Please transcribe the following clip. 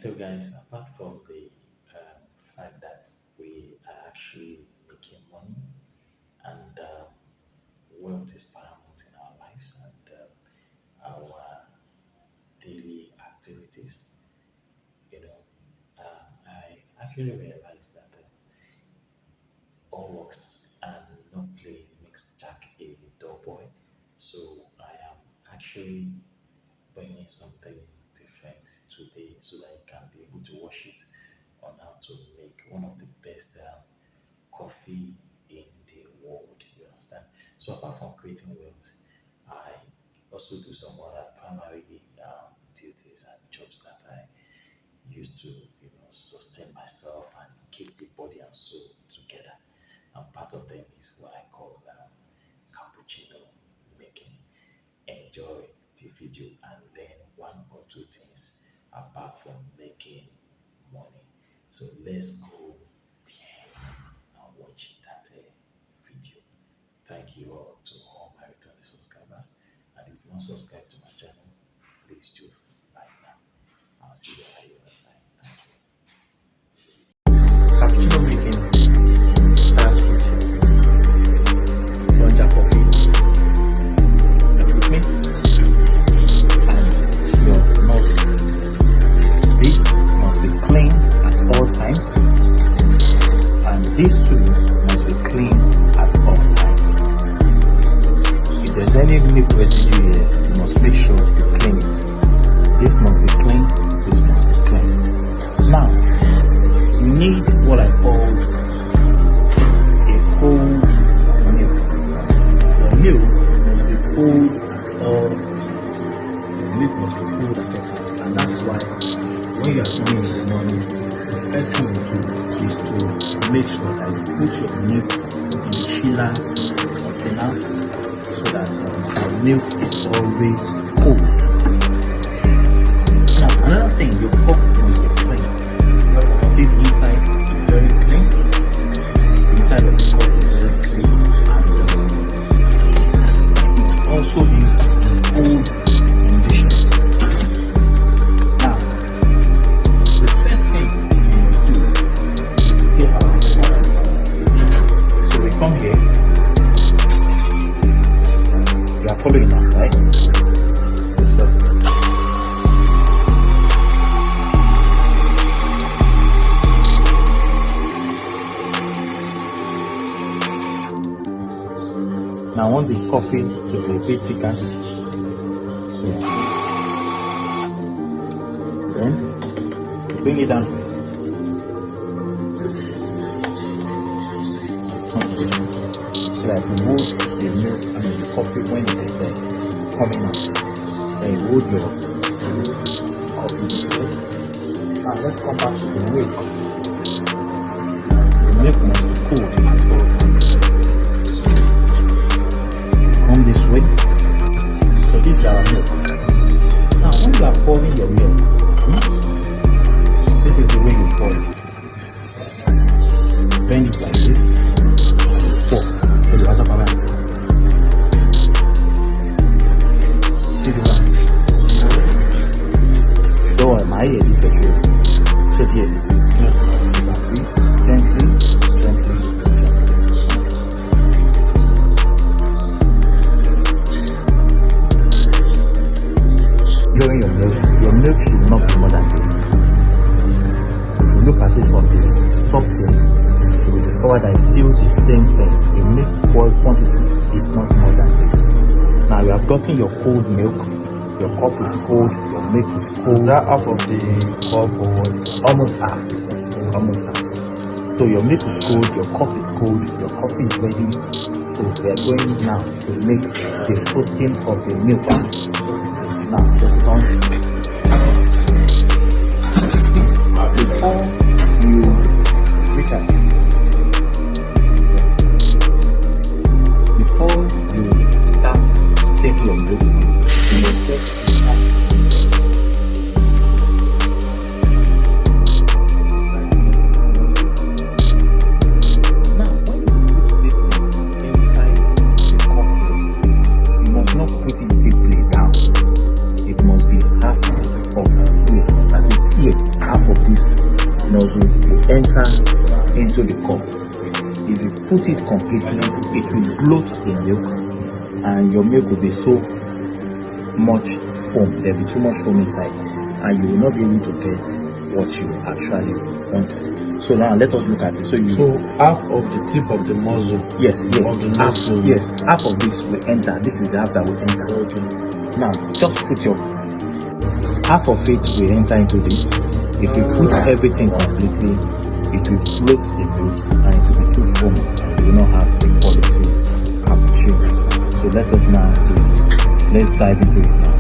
Hello, guys. Apart from the fact that we are actually making money and wealth is paramount in our lives and our daily activities, I actually realized that all works and no play makes Jack a dull boy. So I am actually bringing something different today so that you can be able to watch it on how to make one of the best coffee in the world. You understand? So apart from creating wealth, I also do some other primary duties and jobs that I used to, sustain myself and keep the body and soul together. And part of them is what I call cappuccino making. Enjoy the video and then one or two things apart from making money. So let's go there and watch that video. Thank you all to all my returning subscribers. And if you don't subscribe to my channel, please do right now. I'll see you on the other side. Thank you. Cappuccino making starts with one jug coffee, equipment, and your nozzle. This must be clean at all times, and this too must be clean at all times. If there's any milk residue here, you must make sure you clean it. This must be clean, this must be clean. Now, you need what I call a cold milk. Your milk must be cold at all times. Your milk must be cold at all times. And that's why when you are coming in the morning, the first thing you do is to make sure that you put your milk in the chiller container so that your milk is always cold. Now, another thing, your cup must be clean. See the inside is very clean. The inside of the cup is very clean, and it's also in cold condition. Now, the first thing you must do is to get our coffee. So we come here. You are following now, right? Yes, sir. Now I want the coffee to be a bit thicker. So then bring it down. So that you hold the milk, the coffee when it is coming out. Then you hold your coffee this way. Now let's come back to the milk. The milk must be cool at all times. Come this way. So this is our milk. Now when you are pouring your milk, this is the way you pour it. Bend it like this. Pour. See the one. Don't worry, my head is a few. Check here. You can see. Gently, gently. Enjoying your milk should not be more than this. If you look at it from the top here, you will discover that it's still the same thing. The milk quantity is not more than this. Now you have gotten your cold milk, your cup is cold, your milk is cold. Is that half of the cup or what? Almost half. Almost half. So your milk is cold, your cup is cold, your coffee is ready. So we are going now to make the toasting of the milk. Now just turn. Before you look at it, before you start steeping your milk, you must set now when you put this thing inside the cup, you must not put it deeply down. It must be half nozzle will enter into the cup. If you put it completely, it will bloat the milk, and your milk will be so much foam. There will be too much foam inside, and you will not be able to get what you actually wanted. So now let us look at it. So half of the tip of the muzzle. Yes, Of the nozzle. half of this will enter. This is the half that will enter. Okay. Now just put your half of it will enter into this. If you put everything completely, it will float the milk and it will be too foamy and you will not have a quality cappuccino. So let us now do it. Let's dive into it now.